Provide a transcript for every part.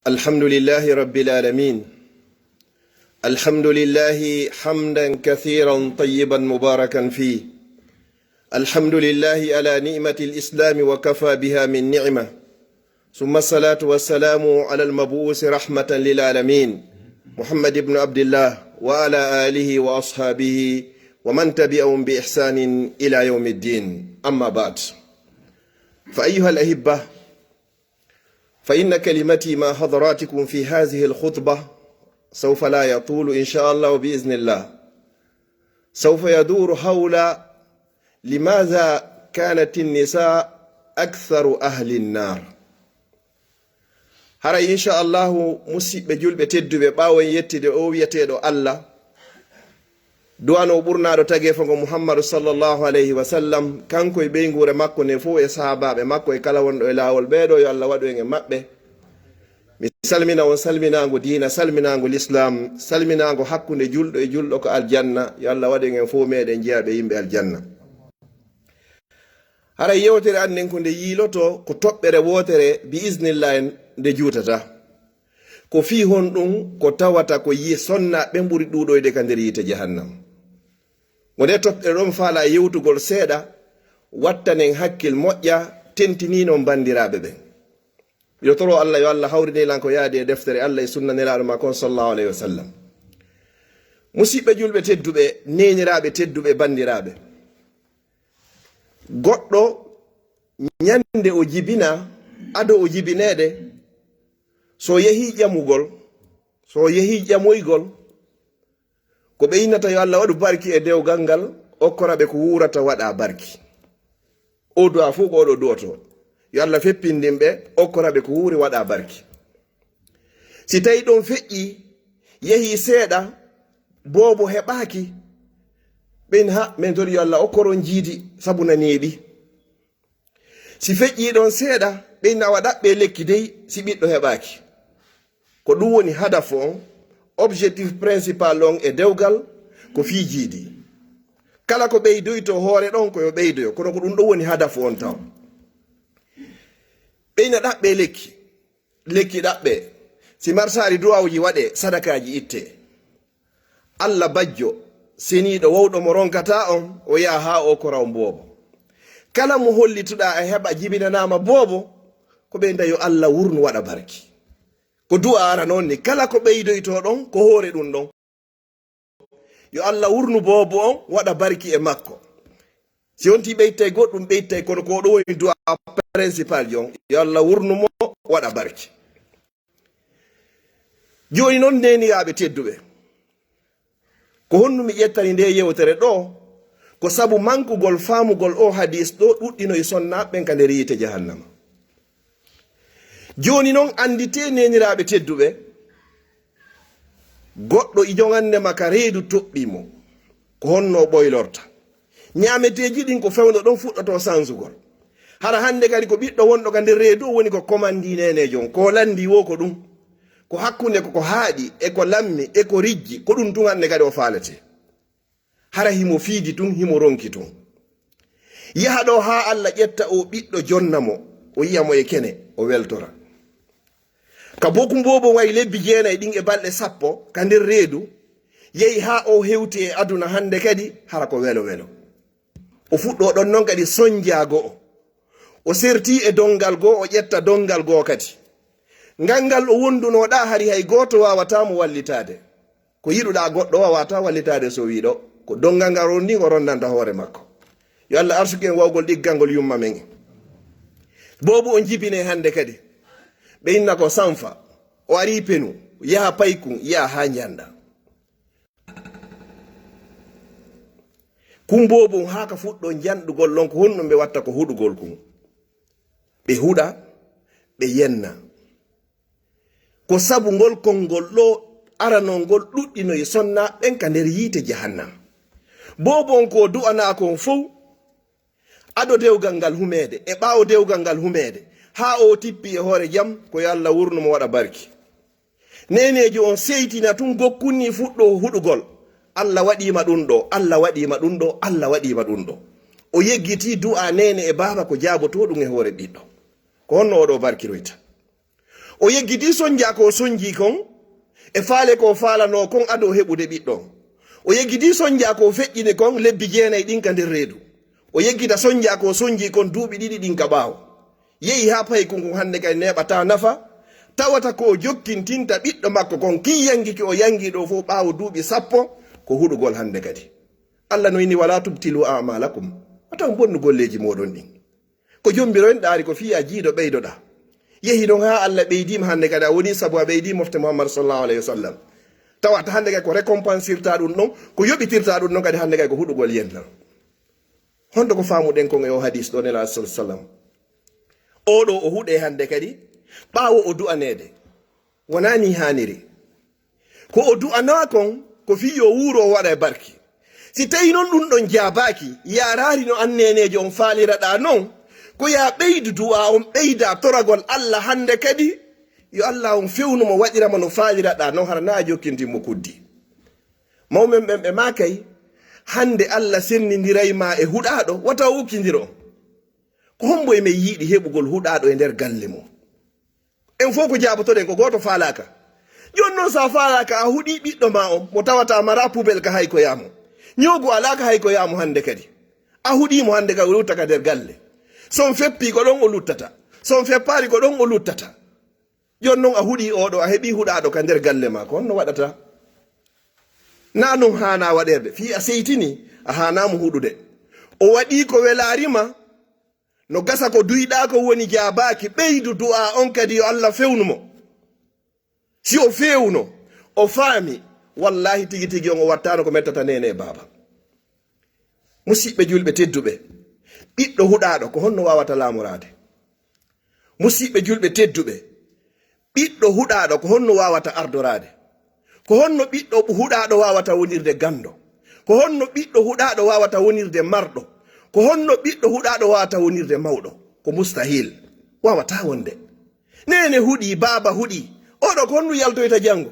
الحمد لله رب العالمين. الحمد لله حمدا كثيرا طيبا مباركا فيه. الحمد لله على نعمة الإسلام وكفى بها من نعمة، ثم الصلاة والسلام على المبعوث رحمة للعالمين محمد بن عبد الله وعلى آله وأصحابه ومن تبعهم بإحسان إلى يوم الدين. أما بعد، فأيها الأحبة، فإن كلمتي مع حضراتكم في هذه الخطبة سوف لا يطول إن شاء الله بإذن الله. سوف يدور حول لماذا كانت النساء أكثر أهل النار. هرا إن شاء الله مسيب جلب تدو بباوين يتدو أو يتدو الله دوانو برنا دو تاجفنgo محمد صلى الله عليه وسلم kanko e beygure makko ne fo e sahababe makko e kala wondo e lawol beedo yo Allah wadu en mabbe. Mi salmina on salminango diina, salminango l'islam, salminango hakkunde juldo e juldo ko aljanna. Yo Allah wadu en fo meden jiabe yimbe aljanna. Hara yewtere annen ko nde yiloto ko tobbere wotere bi iznillah nde jutata ko fi hon dum ko tawata ko yi sonna be mburi dudoyde ka nder yite jahannam. Wonde toɓɓere ɗon faala yewtugol seeɗa wattanen hakkil moƴƴa tentininon bandiraɓe ɓen. Yo toro Allah yo Allah hawrinelan ko yaadi e deftere Allah e sunna nelaɗo makon sallallahu alayhi wa sallam. Musidɓe julɓe tedduɓe, neniraɓe tedduɓe, bandiraɓe, goɗɗo ñande o jibina ado o jibinede so yehi ƴamugol, so yehi ƴamoygol, ko ɓe innata yo Allah waɗu barki e dewgal ngal, okkoraɓe ko wurata waɗa barki. O du'a fu ko oɗo du'oto yo Allah feppindinɓe okkoraɓe ko wuri waɗa barki. Si tawi ɗon feƴƴi yehi seeɗa bobo heɓaki, ɓen ha min tori yo Allah okkoron jiidi sabu na neeɓi. Si feƴƴi ɗon seeɗa ɓen na waɗaɓɓe lekki dey si ɓiɗɗo heɓaki. Ko ɗum woni hadafo on, objectif principal on e dewgal ko fi jiidi. Kala ko ɓeydoyto hoore ɗon ko yo ɓeydoyo, kono ko ɗum ɗo woni hadafu on taw. Ɓeyna ɗaɓɓe lekki ɗaɓɓe, si marsari duwawuji waɗe, sadakaji itte. Allah bajjo seniɗo wowɗo mo ronkata on o yaha ha o kora on boobo. Kala mo hollituɗa a heɓa jibinanama boobo, ko ɓeyda yo Allah wurnu waɗa barki. Ko du'a ara noon ni, kala ko ɓeydoyto ɗon ko hoore ɗum ɗon yo Allah wurnu boobo on waɗa barki e makko. Si wonti ɓeytay goɗɗum ɓeytay, kono ko ɗo woni du'a principal jon, yo Allah wurnu mo waɗa barki. Joni noon neniyaɓe tedduɓe, ko honnumi ƴettani nde yewtere ɗo ko sabu mankugol famugol o hadis ɗo ɗuɗɗino e sonnaɓen ka nder yite jahannama. Joni noon andite neniraɓe tedduɓe, goɗɗo i jogande maka reedu toɓɓimo ko honno ɓoylorta. Ñameteji ɗin ko fewno ɗon fuɗɗoto sansugol. Hara hande kadi ko ɓiɗɗo wonɗo ka nder reedu woni ko commandi nenejon, ko landi wo ko ɗum, ko hakkunde koko haaɗi e ko lammi e ko rijji, ko ɗum tun hande kadi o faalete. Hara himo fiidi tun, himo ronki tun. Yaha ɗo ha Allah ƴetta o ɓiɗɗo jonnamo, o yiyamo e kene, o weltora. Ka bokum bobo way lebbi jeenayi ɗin e balɗe 10 ka nder reedu, yehi ha o hewti e aduna hande kadi hara ko welo welo. O fuɗɗo ɗon noon kadi soñjago o serti e dongal goo, o ƴetta dongal goo kadi. Ngal o wondunoɗa hari hay goto wawata mo wallitade. Ko yiɗuɗa goɗɗo wawata wallitade so wiɗo, ko dongal ngal on ni o rondanta hoore makko. Yo Allah arsuki en wawgol ɗiggalngol yumma men. Bobo on jibine hande kadi ɓe inna ko sanfa, o ari penu, yaha paykun, yaha ha ñanda. Kumbobon haka fuɗɗo janɗugol lon ko honno ɓe watta ko huɗugol kun. Ɓe huɗa, ɓe yenna. Ko sabu ngol konngol ɗo aranongol ɗuɗɗino e sonna ɓen ka nder yite jahannam. Bobon ko du'ana kon fow ado dewgal ngal humede e ɓawo dewgal ngal humede ha o tippi e hoore jam ko yo Allah wurnumo waɗa barki. Nenejo on seytina tun gokkunni fuɗɗo huɗugol, Allah waɗima ɗum ɗo, Allah waɗima ɗum ɗo, Allah waɗima ɗum ɗo. O yeggiti du'a nene e baba ko jaboto ɗum e hoore ɓiɗɗo. Ko honno oɗo barkiroyta. o yeggiti sonja ko sonji kon e faale ko faalano kon ado heɓude ɓiɗɗo o yeggiti sonja ko feƴƴini kon lebbi jeenayi ɗin ka nder reedu o yeggita sonja ko sonji kon duuɓi ɗiɗi ɗin ka ɓaawo yehi ha payi kon hande kay neɓata nafa tawata ko jokkintinta ɓiɗɗo makko kon ki yangiki o yangi ɗo fof ɓaawo duuɓi sappo ko huɗugol hande kadi Allah no inni wala tubtilu a'malakum atawan bonnu golleji moɗon ɗin ko jombiro en ɗaari ko fiya jiiɗo ɓeydoɗa yehi ɗon ha Allah ɓeydima hande kadi a woni sabu a ɓeydi mofte Muhammad sallallahu alayhi wa sallam tawata hande kay ko récompensirta ɗum ɗon ko yoɓitirta ɗum ɗon kadi hande kay ko huɗugol yenna honto ko famuɗen kon e o hadis ɗo nela sallam oɗo o huuɗe hande kadi ɓaawo o du'anede wonani haniri ko o du'ana kon ko fi yo wuuro o waɗa e barki si tawi noon ɗum ɗon jabaki yarari no annenejo on faaliraɗa noon ko ya ɓeydu du'a on ɓeyda toragol Allah hande kadi yo Allah on fewnumo waɗirama no faaliraɗa noon hara na jokkintinmo kuddi mawmen ɓen ɓe makay hande Allah sennidirayma e huɗaɗo wata wukkidiro ko hombo emen yiiɗi heɓugol huɗaɗo e nder galle mo en fof ko jabotoɗen ko goto faalaka jon noon sa faalaka a huuɗi ɓiɗɗo ma on mo tawata mara poubel ka hay ko yamo ñogo alaka hay ko yamo hande kadi a huuɗimo hande kadi o lutta ka nder galle son feppi ko ɗon o luttata son feppari ko ɗon o luttata jon noon a huuɗi oɗo a heeɓi huɗaɗo ka nder galle ma ko honno waɗata na non hana waɗerde fi a seytini a hanamo huɗude o waɗi ko welarima no gasa ko duyɗa ko woni jabaki ɓeydu du'a on kadi yo Allah fewnumo si o fewno o faami wallahi tigi tigi on o wattano ko mettata nene baba musidɓe julɓe tedduɓe ɓiɗɗo huɗaɗo ko honno wawata lamorade musidɓe julɓe tedduɓe ɓiɗɗo huɗaɗo ko honno wawata ardorade ko honno ɓiɗɗo huɗaɗo wawata wonirde gando ko honno ɓiɗɗo huɗaɗo wawata wonirde marɗo ko honno ɓiɗɗo huɗaɗo wawata wonirde mawɗo ko mustahil wawata wonde nene huɗi baba huɗi oɗo ko honno yaltoyta janggo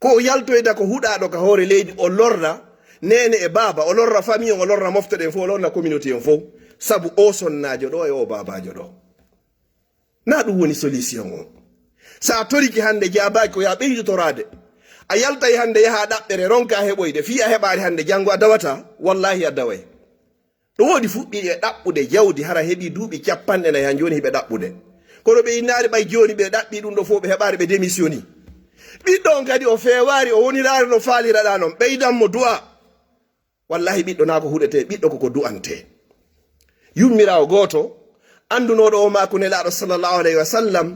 ko o yaltoyta ko huɗaɗo ka hoore leydi o lorra nene e baba o lorra famille o lorra moftoɗen fof o lorna communauté en fof sabu o sonnajo ɗo e o babajo ɗo na ɗum woni solution o sa toriki hande jabaki ko ya ɓeydotorade a yaltay hande yaha ɗaɓɓere ronka heɓoyde fi a heɓari hande janggo a dawata wallahi a daway ɗo woodi fuɗɗi e ɗaɓɓude jawdi hara heeɓi duuɓi capanɗe nayi han joni hiɓe ɗaɓɓude kono ɓe innari ɓay joni ɓe ɗaɓɓi ɗum ɗo fof ɓe heɓari ɓe démissioni ɓiɗɗon kadi o fewari o wonirari no faaliraɗa noon ɓeydanmo du'a wallahi ɓiɗɗo na ko huɗete ɓiɗɗo koko du'ante yummirawo goto andunoɗo o mako nelaɗo sallllahu alayhi wa sallam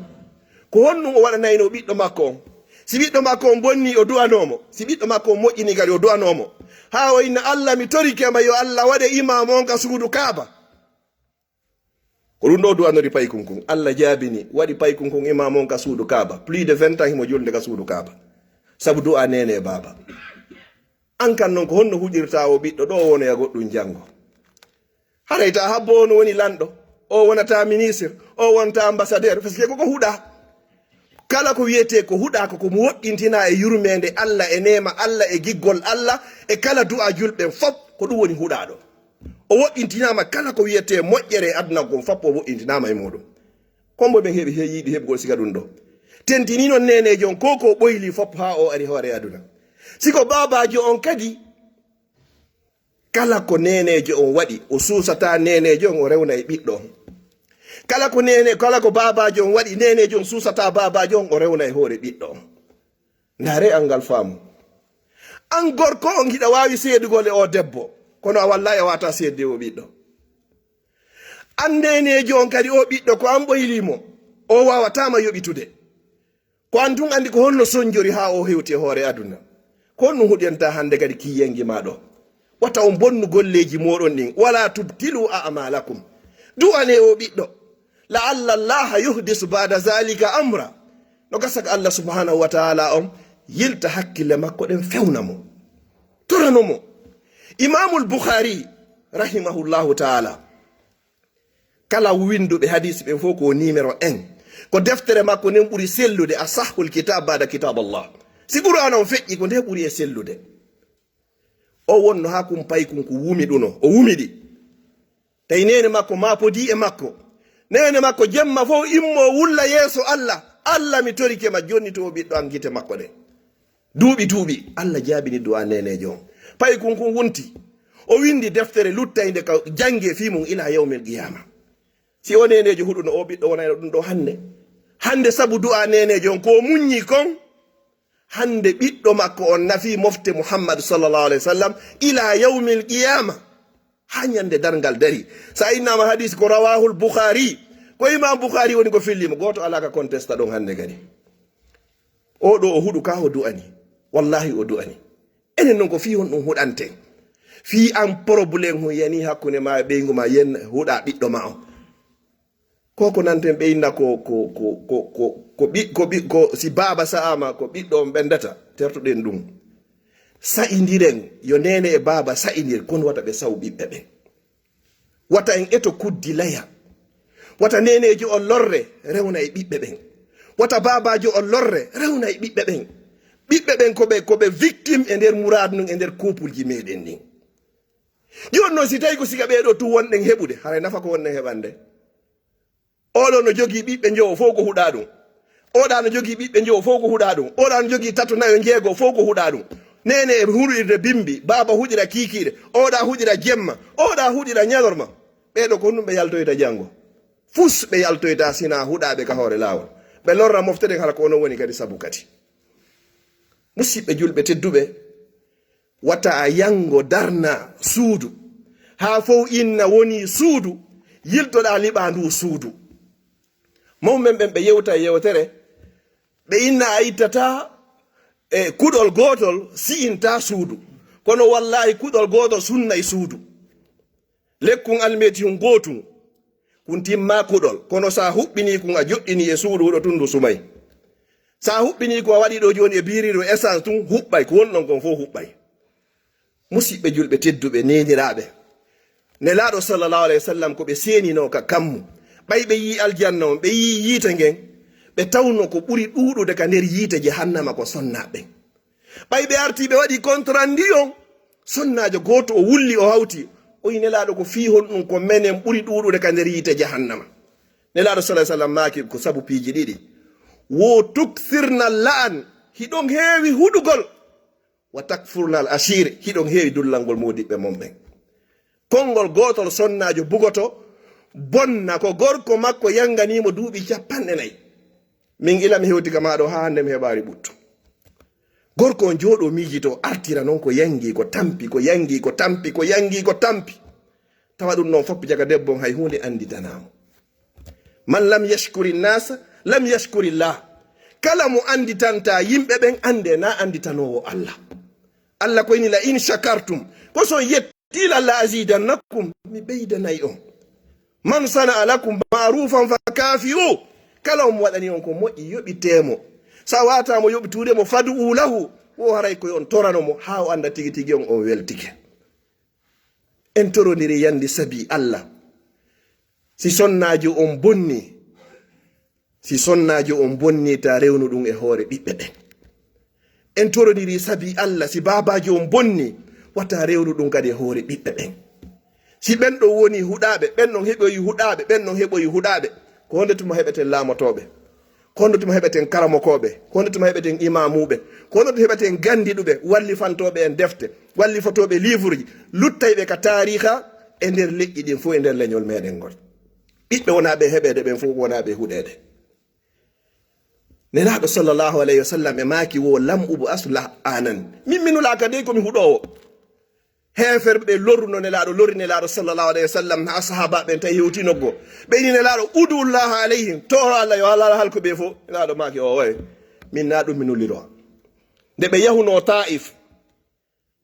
ko honnum o waɗanayno ɓiɗɗo makko on si ɓiɗɗo makko on bonni o du'anomo si ɓiɗɗo makko on moƴƴini kadi o du'anomo ha o inna Allah mi torikema yo Allah waɗe imam on ka suudu kaaba ko ɗum ɗo du'anori paykunkun Allah jaabini waɗi paykunkun imam on ka suudu kaaba plus de 20 ans himo julde ka suudu kaaba sabu du'a nene baba an kan noon ko honno huƴirta o ɓiɗɗo ɗo wonoya goɗɗum janggo harayta habbo on woni lanɗo o wonata ministre o wonta ambassadeur par ce que koko huɗa kala ko wiyete ko huɗa ko mo woɗɗintina e yurmede Allah e nema Allah e giggol Allah e kala du'a julɓen fop ko ɗum woni huɗaɗo o woɗɗintinama kala ko wiyete moƴƴere aduna kon fop o woɗɗintinama e muɗum kombo ɓen heeɓi yiiɗi heɓgol siga ɗum ɗo tentini noon nenejo on ko ko ɓoyli fop ha o ari hoore aduna siko babajo on kadi kala ko nenejo on waɗi o susata nenejo on o rewna e ɓiɗɗo on kala ko babajo on waɗi nenejo on susata babajo on o rewna e hoore ɓiɗɗo on ndare angal faamu an gorko on hiɗa wawi seedugol e o debbo kono a wallahi a wata seedde o ɓiɗɗo an nenejo on kadi o ɓiɗɗo ko an ɓoylimo o wawatama yoɓitude ko an tun andi ko honno sonjori ha o hewti e hoore aduna ko honno huɗenta hande kadi kiyengi maɗo wata on bonnu golleji moɗon ɗin wala tubtilu a'malakum du'ane o ɓiɗɗo la'alla Allah yuhdisu ba'da zalika amra no gasaka Allah subhanahu wa ta'ala on yilta hakkille makko ɗen fewnamo toranomo imamul Bukhari rahimahullahu ta'ala kala winduɓe hadisi ɓen fof ko numéro 1 ko deftere makko nden ɓuri sellude asahul kitab ba'da kitab Allah si Qur'ana on feƴƴi ko nde ɓuri e sellude o wonno ha kum pay kum ko wumi ɗuno o wumiɗi tawi nene makko mapodi e makko nene makko jemma fo immo wulla yeso Allah Allah mi torike ma jonni to ɓiɗɗo am gite makko de duuɓi Allah jaabini du'a nenejo on pay kun wunti o windi deftere luttayde ka jange fi mum ila yawmil qiyama si o nenejo huɗuno o ɓiɗɗo wonayno ɗum ɗo hande sabu du'a nenejo on ko munñi kon hande ɓiɗɗo makko on nafi mofte Muhammad sallallahu alaihi wasallam ila yawmil qiyama ha nyande dargal dari sa innama hadis ko rawahul Bukhari ko imam Bukhari woni ko fillimo goto alaka contesta ɗon hande gadi o ɗo o huɗu ka o du'ani wallahi o du'ani enen non ko fi hon ɗum huɗante fi an probléme ho yani hakkunde ma ɓeygu ma yen huɗa ɓiɗɗo ma o koko nanten ɓeyna ko si baba sa'ama ko ɓiɗɗo on ɓendata tertuɗen ɗum sa'idiren yo nene e baba sa'idir kono wata ɓe saw ɓiɓɓe ɓen wata en eto kuddi laya wata nenejo on lorre rewna e ɓiɓɓe ɓen wata babajo on lorre rewna e ɓiɓɓe ɓen koɓe victime e nder mourad nun e nder couple ji meɗen ni joni noon si tawi ko siga ɓeɗo tu wonɗen heɓude haray nafa ko wonɗen heɓande oɗo no jogui ɓiɓɓe jowo fof ko huɗa ɗum oɗa no jogui ɓiɓɓe jowo fof ko huɗa ɗum oɗa no jogui tato nayo jeego fof ko huɗa ɗum nene e huɗirde bimbi baba huɗira kikiɗe oɗa huɗira jemma oɗa huɗira ñalorma ɓeɗo ko ɗum ɓe yaltoyta janggo fus ɓe yaltoyta sina huɗaɓe ka hoore lawol ɓe lorra mofteden hala ko onon woni kadi sabu kadi musidɓe julɓe tedduɓe wata a yango darna suudu ha fof inna woni suudu yiltoɗa liɓa ndu suudu mawɓen ɓen ɓe yewta yewtere ɓe inna a ittata e kuɗol gotol si'inta suudu kono wallahi kuɗol gotol sunnay suudu lekkun almeti hun gotum kun timma kuɗol kono sa huɓɓini kun a joɗɗini e suudu huɗo tundu sumay sa huɓɓini ko a waɗi ɗo joni e biriɗo essence tun huɓɓay ko wonɗon kon fof huɓɓay musidɓe julɓe tedduɓe neniraɓe nelaɗo sallallahu alayhi wa sallam ko ɓe senino ka kammu ɓay ɓe yi aljanna on ɓe yi yiite ngen ɓe tawno ko ɓuri ɗuɗude ka nder yiite jahannama ko sonnaɓe ɓay ɓe arti ɓe waɗi contrandi on sonnajo goto o wulli o hawti o yi nelaɗo ko fi hon ɗum ko menen ɓuri ɗuɗude ka nder yiite jahannama nelaɗo sallallahu sallam maki ko sabu piiji ɗiɗi wo tukthirna la'an hiɗon heewi huɗugol wa takfurnal ashir hiɗon heewi dullangol modiɓɓe mon ɓen konngol gotol sonnajo bugoto bonna ko gorko makko yanganimo duuɓi 40 min ila mi hewti ka maɗo ha hande mi heɓari ɓutto gorko on jooɗo miijito artira noon ko yangi ko tampi ko yangi ko tampi ko yangi ko tampi tawa ɗum noon foppi jaga debbon hay hunde anditanamo man lam yashkuri nasa lam yashkuri llah kala mo anditanta yimɓe ɓen ande na anditanowo Allah Allah koyni la in shakartum ko so yettila la azidannakum mi ɓeydanayi on man sana lakum marufan fa kafiru kala mo waɗani on ko moƴƴi yoɓitemo sa watamo yoɓitudemo fadu lahu wo haray koye on toranomo ha o anda tigi tigi on weltike en torodiri yandi sabi Allah si sonnajo on bonni ta rewnu ɗum e hoore ɓiɓɓe ɓen en torodiri sabi Allah si babajo on bonni wata rewnu ɗum kadi e hoore ɓiɓɓe ɓen si ɓen ɗo woni huɗaɓe ɓen non heɓoyi huɗaɓe ɓen non heɓoyi huɗaɓe ko honde tuma heɓeten laamotoɓe ko honde tuma heɓeten karamokoɓe ko honde tuma heɓeten imamuɓe ko honde tuma heɓeten gandiɗuɓe wallifantoɓe en defte wallifotoɓe livre ji luttayɓe ka tariha e nder leƴƴi ɗin fof e nder leñol meɗen ngol ɓiɓɓe wonaɓe heɓede ɓen fof wonaɓe huɗede nelaɗo sallllahu alayhi wa sallam e maki wo lam ubu aslah anan min minulaka de komi huɗowo heferɓe lorruno nelaɗo lori nelaɗo sallllahu alayhi wa sallam ha sahaba ɓen tawi hewtinoggo ɓeyni nelaɗo udullaha alayhim toro Allah yo halala halko ɓe fof nelaɗo maki o way min na ɗum minuliro nde ɓe yahuno taif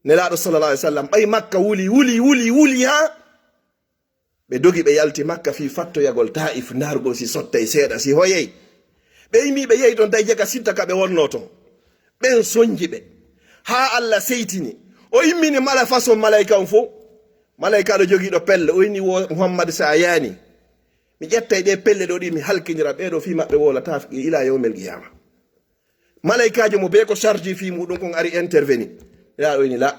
nelaɗo sallllahu alayhi wa sallam ɓay makka wuli ha ɓe dogi ɓe yalti makka fi fattoyagol taif nargol si sottay seeɗa si hoyey ɓe yimi ɓe yehi toon tawi jaga sitta ka ɓe wonno toon ɓen soñji ɓe ha Allah seytini o immini mala façon malayka on fof malayka ɗo jogiiɗo pelle o inni wo Muhammad sa yaani mi ƴettay ɗe pelle ɗo ɗi mi halkinira ɓeɗo fi maɓɓe wolata ila yawmel qiyama malaykajo mo be ko charge fi muɗum kon ari interveni ya ɗo inni la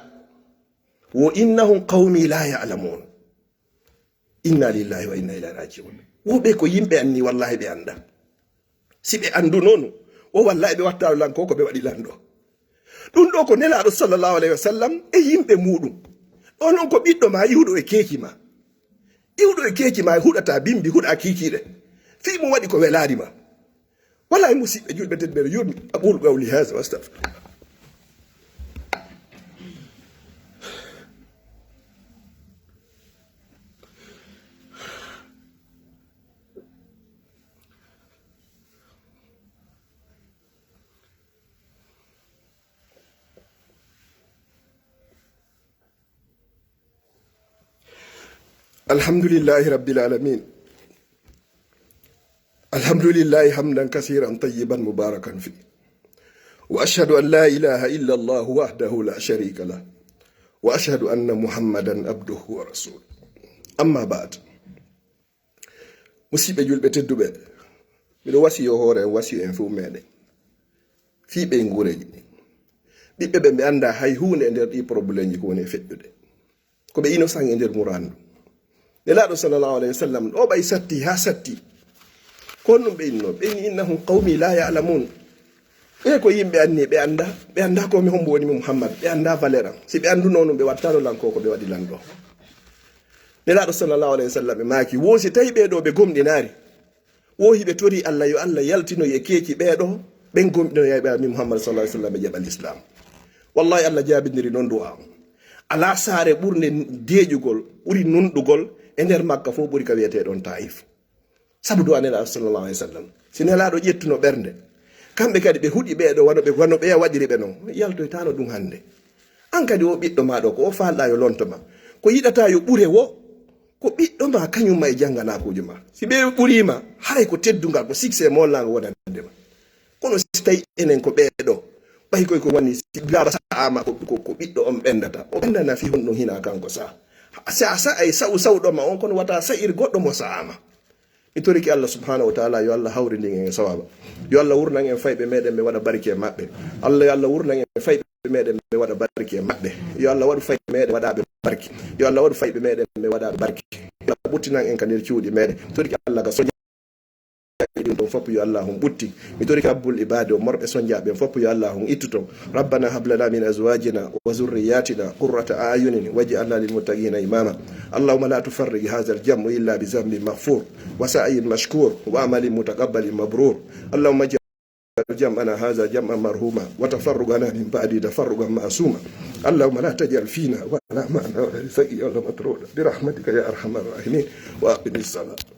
wo innahum qawmi la ya'lamun inna lillahi wa inna ilayhi raji'un woɓe ko yimɓe anni wallahi ɓe anda si ɓe andu noon o wallahi ɓe wattaro lanko ko ɓe waɗi lanɗo ɗum ɗo ko nelaɗo sallllahu alayhi wa sallam e yimɓe muɗum ɗo noon ko ɓiɗɗo ma iwɗo e keeki ma iwɗo e keeki ma huɗata bimbi huɗa kikiɗe fi mo waɗi ko welari ma wallahi musidɓe julɓe tedɓere yurmi aqulu qawli hada wastahfirullah. الحمد لله رب العالمين الحمد لله حمدا كثيرا طيبا مباركا فيه وأشهد أن لا إله إلا الله وحده لا شريك له وأشهد أن محمدا عبده ورسوله أما بعد مصيبة جلبة الدبي من واسي هورا واسي انفو ميدي في بين غوري بيبي بي اندا هاي هون اندر دي بروبليم ني كوني فدده ko be innocent e nder murandu nelaɗo sallallahu alayhi wa sallam ɗo ɓay satti ha satti ko ɗum ɓe inno ɓe inni innahum qawmi la ya'lamun ɓe ko yimɓe anni ɓe anda ko mi hombo woni mi muhammad ɓe anda valeur am si ɓe andu noon ɓe wattano lanko ko ɓe waɗi lanɗo nelaɗo sallallahu alayhi wa sallam ɓe maaki wosi tawi ɓeɗo ɓe gomɗinari wohi ɓe tori allah yo allah yaltino e keeki ɓeɗo ɓen gomɗino yaɓe mi muhammad sallallahu alayhi wa sallam ɓe jaɓal islam wallahi allah jabidiri noon du'a ala saare ɓurde deeƴugol ɓuri nunɗugol e nder makka fof ɓuri ka wiyeteɗon taif sabu du'a nelaɗo sallallahu alayhi wa sallam si nelaɗo ƴettuno ɓernde kamɓe kadi ɓe huuɗi ɓeɗo wano ɓeya waɗiri ɓe noon yaltoytano ɗum hannde an kadi o ɓiɗɗo maɗo ko o falɗa yo lontoma ko yiɗata yo ɓure wo ko ɓiɗɗo ma kañumma e jangganakuji ma si ɓe ɓurima haray ko teddugal ko succès mollago wonandema kono si tawi enen ko ɓeɗo ɓay koy ko woni si laba sa'ama ko ɓiɗɗo on ɓendata o ɓendana fi honɗum hina kanko sa sa'ay sawɗoma on kono wata sa'ir goɗɗo mo sa'ama mi toriki allah subhanahu wa taala yo allah hawrindin en sawaba yo allah wurnan en fayɓe meɗen ɓe waɗa barke e maɓɓe allah yo allah wurnan en fayɓe meɗen ɓe waɗa barke e maɓɓe yo allah waɗu fayɓe meɗen waɗaɓe barke yo allah waɗu fayɓe meɗen ɓe waɗaɓe barke yo allah ɓuttinan en ka nder cuuɗi meɗen toriki allah ga soña ɗum ɗon fopp yo allah hum ɓutti mi toriki abbul ibade o morɓe soñjaɓe fopp yo allah hum ittuto rabbana hablana min azwajina wa zurriyatina qurrata ayunin waj'alna lilmuttaqina imama allahumma la tufarrig hadha aljamu illa bi zambin maghfur wa sa'yin mashkur wa amalin mutaqabbalin mabrur allahumma جمعنا هذا جمعا مرهوما وتفرقنا من بعد تفرقا معصوما اللهم لا تجعل فينا ولا معنا ولا سيئا ولا مطرودا برحمتك يا ارحم الراحمين واقم الصلاه.